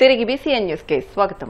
తిరిగి BCN news కి స్వాగతం.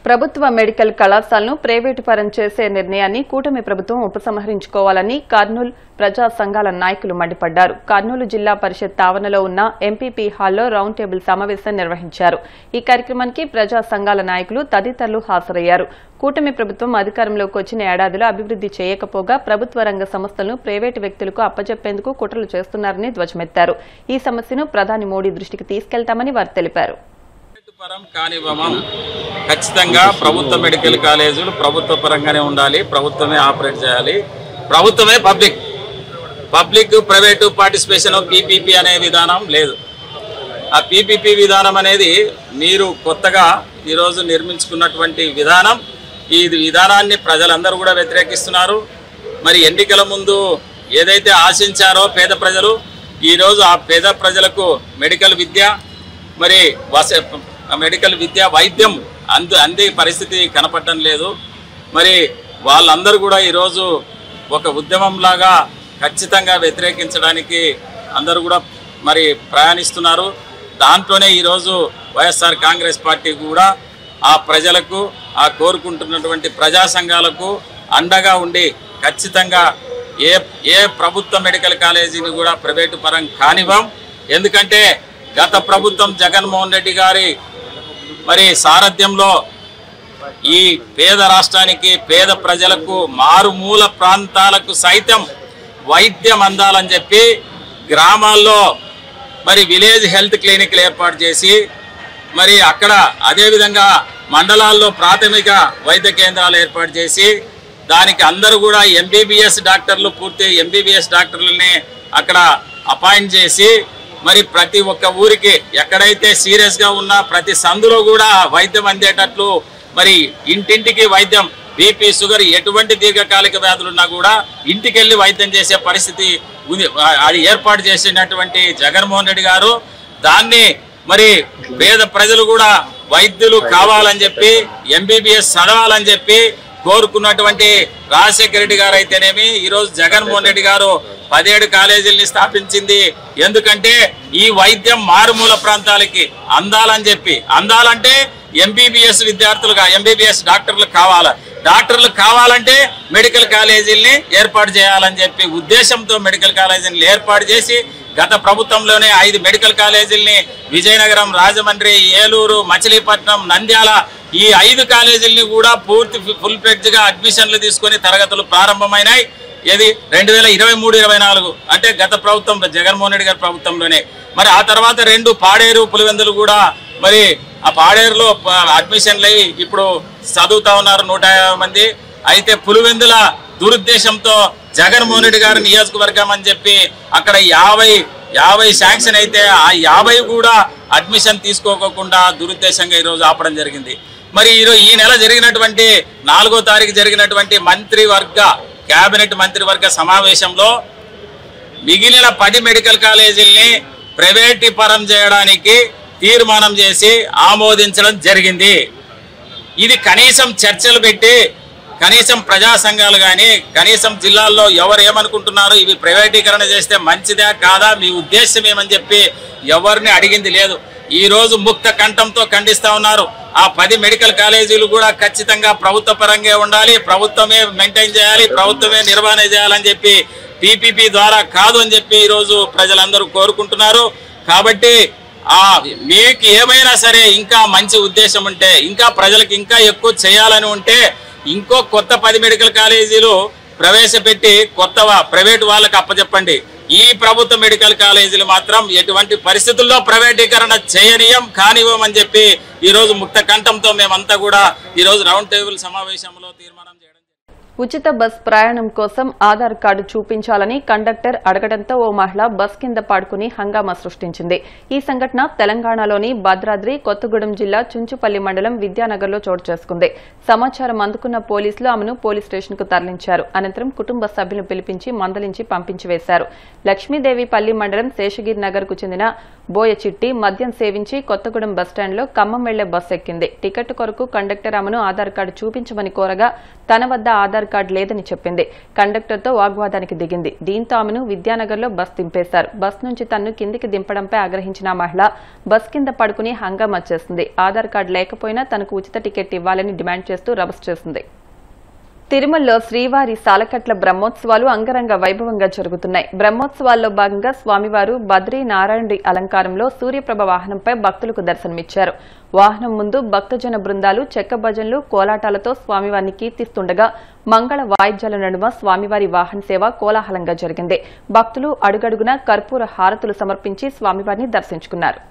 ప్రభుత్వ మెడికల్ కళాశాలను ప్రైవేటు పరం చేసే నిర్ణయాన్ని కూటమి ప్రభుత్వం ఉపసంహరించుకోవాలని కర్నూలు ప్రజా సంఘాల నాయకులు మండిపడ్డారు. కర్నూలు జిల్లా పరిషత్ ఆవరణలో ఉన్న ఎంపీపీ హాల్లో రౌండ్ టేబుల్ సమావేశం నిర్వహించారు. ఈ కార్యక్రమానికి ప్రజా సంఘాల నాయకులు తదితరులు హాజరయ్యారు. కూటమి ప్రభుత్వం అధికారంలోకి వచ్చిన ఏడాదిలో అభివృద్ధి చేయకపోగా ప్రభుత్వ రంగ సంస్థలను ప్రైవేటు వ్యక్తులకు అప్పజెప్పేందుకు కుట్రలు చేస్తున్నారని ధ్వజమెత్తారు. ఈ సమస్యను ప్రధాని మోడీ దృష్టికి తీసుకెళ్తామని వారు తెలిపారు. ఖచ్చితంగా ప్రభుత్వ మెడికల్ కాలేజీలు ప్రభుత్వ పరంగానే ఉండాలి, ప్రభుత్వమే ఆపరేట్ చేయాలి, ప్రభుత్వమే పబ్లిక్ ప్రైవేటు పార్టిసిపేషన్ పీపీపీ అనే విధానం లేదు. ఆ పీపీపీ విధానం అనేది మీరు కొత్తగా ఈరోజు నిర్మించుకున్నటువంటి విధానం. ఈ విధానాన్ని ప్రజలందరూ కూడా వ్యతిరేకిస్తున్నారు. మరి ఎన్నికల ముందు ఏదైతే ఆశించారో పేద ప్రజలు, ఈరోజు ఆ పేద ప్రజలకు మెడికల్ విద్య మరి మెడికల్ విద్య వైద్యం అందే పరిస్థితి కనపడటం లేదు. మరి వాళ్ళందరూ కూడా ఈరోజు ఒక ఉద్యమంలాగా ఖచ్చితంగా వ్యతిరేకించడానికి అందరూ కూడా మరి ప్రయాణిస్తున్నారు. దాంట్లోనే ఈరోజు వైఎస్ఆర్ కాంగ్రెస్ పార్టీ కూడా ఆ ప్రజలకు, ఆ కోరుకుంటున్నటువంటి ప్రజా సంఘాలకు అండగా ఉండి ఖచ్చితంగా ఏ ప్రభుత్వ మెడికల్ కాలేజీని కూడా ప్రైవేటు పరం కానివ్వం. ఎందుకంటే గత ప్రభుత్వం జగన్మోహన్ రెడ్డి గారి మరి సారథ్యంలో ఈ పేద రాష్ట్రానికి, పేద ప్రజలకు, మారుమూల ప్రాంతాలకు సైతం వైద్యం అందాలని చెప్పి గ్రామాల్లో మరి విలేజ్ హెల్త్ క్లినిక్లు ఏర్పాటు చేసి, మరి అక్కడ అదేవిధంగా మండలాల్లో ప్రాథమిక వైద్య కేంద్రాలు ఏర్పాటు చేసి, దానికి అందరూ కూడా ఎంబీబీఎస్ డాక్టర్లు, పూర్తి ఎంబీబీఎస్ డాక్టర్లని అక్కడ అపాయింట్ చేసి, మరి ప్రతి ఒక్క ఊరికి ఎక్కడైతే సీరియస్గా ఉన్నా ప్రతి సందులో కూడా వైద్యం అందేటట్లు, మరి ఇంటింటికి వైద్యం, బీపీ, షుగర్, ఎటువంటి దీర్ఘకాలిక వ్యాధులున్నా కూడా ఇంటికి వెళ్ళి వైద్యం చేసే పరిస్థితి ఉంది. అది ఏర్పాటు చేసినటువంటి జగన్మోహన్ రెడ్డి గారు దాన్ని మరి పేద ప్రజలు కూడా వైద్యులు కావాలని చెప్పి, ఎంబీబీఎస్ చదవాలని చెప్పి కోరుకున్నటువంటి రాజశేఖర రెడ్డి గారు అయితేనేమి, ఈరోజు జగన్మోహన్ రెడ్డి గారు 17 కాలేజీలని స్థాపించింది. ఎందుకంటే ఈ వైద్యం మారుమూల ప్రాంతాలకి అందాలని చెప్పి, అందాలంటే ఎంబీబీఎస్ విద్యార్థులుగా ఎంబీబీఎస్ డాక్టర్లు కావాలి, డాక్టర్లు కావాలంటే మెడికల్ కాలేజీలని ఏర్పాటు చేయాలని చెప్పి ఉద్దేశంతో మెడికల్ కాలేజీని ఏర్పాటు చేసి, గత ప్రభుత్వంలోనే 5 మెడికల్ కాలేజీలని విజయనగరం, రాజమండ్రి, ఏలూరు, మచిలీపట్నం, నంద్యాల ఈ 5 కాలేజీలని కూడా పూర్తి ఫుల్ ఫ్లెడ్జ్గా అడ్మిషన్లు తీసుకొని తరగతులు ప్రారంభమైనాయి. ఏది 2023-24 అంటే గత ప్రభుత్వం జగన్మోహన్ రెడ్డి గారి ప్రభుత్వంలోనే. మరి ఆ తర్వాత 2 పాడేరు, పులివెందులు కూడా మరి ఆ పాడేరులో అడ్మిషన్లు అయ్యి ఇప్పుడు చదువుతా ఉన్నారు 150 మంది. అయితే పులివెందుల దురుద్దేశంతో జగన్మోహన్ రెడ్డి గారి నియోజకవర్గం అని చెప్పి అక్కడ 50 శాంక్షన్ అయితే ఆ 50 కూడా అడ్మిషన్ తీసుకోకుండా దురుద్దేశంగా ఈరోజు ఆపడం జరిగింది. మరి ఈ నెల జరిగినటువంటి 4వ తారీఖు జరిగినటువంటి కేబినెట్ మంత్రివర్గ సమావేశంలో మిగిలిన 10 మెడికల్ కాలేజీల్ని ప్రైవేటీకరణ చేయడానికి తీర్మానం చేసి ఆమోదించడం జరిగింది. ఇది కనీసం చర్చలు పెట్టి, కనీసం ప్రజా సంఘాలు కానీ, కనీసం జిల్లాల్లో ఎవరు ఏమనుకుంటున్నారు, ఇవి ప్రైవేటీకరణ చేస్తే మంచిదా కాదా, మీ ఉద్దేశం ఏమని చెప్పి ఎవరిని అడిగింది లేదు. ఈరోజు ముక్త కంఠంతో ఖండిస్తూ ఉన్నారు. ఆ 10 మెడికల్ కాలేజీలు కూడా ఖచ్చితంగా ప్రభుత్వ పరంగా ఉండాలి, ప్రభుత్వమే మెయింటైన్ చేయాలి, ప్రభుత్వమే నిర్వహణ చేయాలని చెప్పి పీపీపీ ద్వారా కాదు అని చెప్పి ఈరోజు ప్రజలందరూ కోరుకుంటున్నారు. కాబట్టి మీకు ఏమైనా సరే ఇంకా మంచి ఉద్దేశం ఉంటే, ఇంకా ప్రజలకు ఇంకా ఎక్కువ చేయాలని ఉంటే ఇంకో కొత్త 10 మెడికల్ కాలేజీలు ప్రవేశపెట్టి కొత్త ప్రైవేటు వాళ్ళకి అప్పచెప్పండి. ఈ ప్రభుత్వ మెడికల్ కాలేజీలు మాత్రం ఎటువంటి పరిస్థితుల్లో ప్రైవేటీకరణ చేయనీయం, కానివ్వమని చెప్పి ఈరోజు ముక్త కంఠంతో మేమంతా కూడా ఈరోజు రౌండ్ టేబుల్ సమావేశంలో తీర్మానం చేయడం. ఉచిత బస్ ప్రయాణం కోసం ఆధార్ కార్డు చూపించాలని కండక్టర్ అడగడంతో ఓ మహిళ బస్ కింద పాడుకుని హంగామా సృష్టించింది. ఈ సంఘటన తెలంగాణలోని భద్రాద్రి కొత్తగూడెం జిల్లా చుంచుపల్లి మండలం విద్యానగర్లో చోటు చేసుకుంది. సమాచారం అందుకున్న పోలీసులు ఆమెను పోలీస్ స్టేషన్కు తరలించారు. అనంతరం కుటుంబ సభ్యులను పిలిపించి మందలించి పంపించి వేశారు. లక్ష్మీదేవిపల్లి మండలం శేషగిరి నగర్ కు చెందిన బోయ చిట్టి మద్యం సేవించి కొత్తగూడెం బస్టాండ్లో ఖమ్మం వెళ్లే బస్ ఎక్కింది. టికెట్ కొరకు కండక్టర్ ఆమెను ఆధార్ కార్డు చూపించమని కోరగా తన వద్ద ఆధార్ కార్డు లేదని చెప్పింది. కండక్టర్తో వాగ్వాదానికి దిగింది. దీంతో ఆమెను విద్యానగర్లో బస్ దింపేశారు. బస్ నుంచి తన్ను కిందికి దింపడంపై ఆగ్రహించిన మహిళ బస్ కింద పడుకుని హంగామా చేసింది. ఆధార్ కార్డు లేకపోయినా తనకు ఉచిత టికెట్ ఇవ్వాలని డిమాండ్ చేస్తూ రభస చేసింది. తిరుమలలో శ్రీవారి సాలకట్ల బ్రహ్మోత్సవాలు అంగరంగ వైభవంగా జరుగుతున్నాయి. బ్రహ్మోత్సవాల్లో భాగంగా స్వామివారు బద్రీ నారాయణుడి అలంకారంలో సూర్యప్రభ వాహనంపై భక్తులకు దర్శనమిచ్చారు. వాహనం ముందు భక్తజన బృందాలు చెక్క భజనలు కోలాటాలతో స్వామివారిని కీర్తిస్తుండగా మంగళ వాయిద్యాల నడుమ స్వామివారి వాహన సేవ కోలాహలంగా జరిగింది. భక్తులు అడుగడుగునా కర్పూర హారతులు సమర్పించి స్వామివారిని దర్శించుకున్నారు.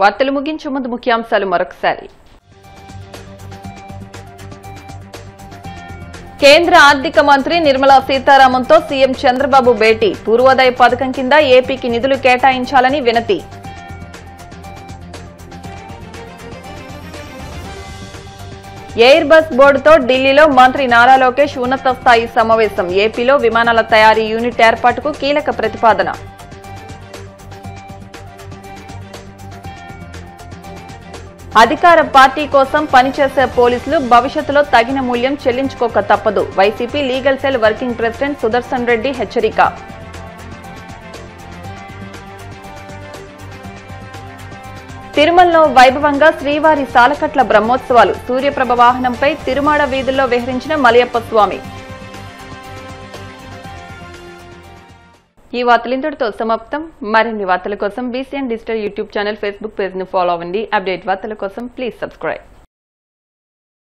వార్తలు ముగించే ముందు ముఖ్యాంశాలు మరొకసారి. కేంద్ర ఆర్థిక మంత్రి నిర్మలా సీతారామన్తో సీఎం చంద్రబాబు భేటీ. పూర్వోదయ పథకం కింద ఏపీకి నిధులు కేటాయించాలని వినతి. ఎయిర్ బస్ బోర్డుతో ఢిల్లీలో మంత్రి నారా లోకేష్ ఉన్నత స్థాయి సమావేశం. ఏపీలో విమానాల తయారీ యూనిట్ ఏర్పాటుకు కీలక ప్రతిపాదన. అధికార పార్టీ కోసం పనిచేసే పోలీసులు భవిష్యత్తులో తగిన మూల్యం చెల్లించుకోక తప్పదు. YCP legal cell working president Sudarshan Reddy హెచ్చరిక. తిరుమలలో వైభవంగా శ్రీవారి సాలకట్ల బ్రహ్మోత్సవాలు. సూర్యప్రభ వాహనంపై తిరుమాడ వీధుల్లో విహరించిన మలయప్ప స్వామి. ఈ వార్తలు ఇంతటితో సమాప్తం. మరిన్ని వార్తల కోసం BCN digital YouTube channel, Facebook page ను ఫాలో అవ్వండి. అప్డేట్ వార్తల కోసం ప్లీజ్ సబ్స్క్రైబ్.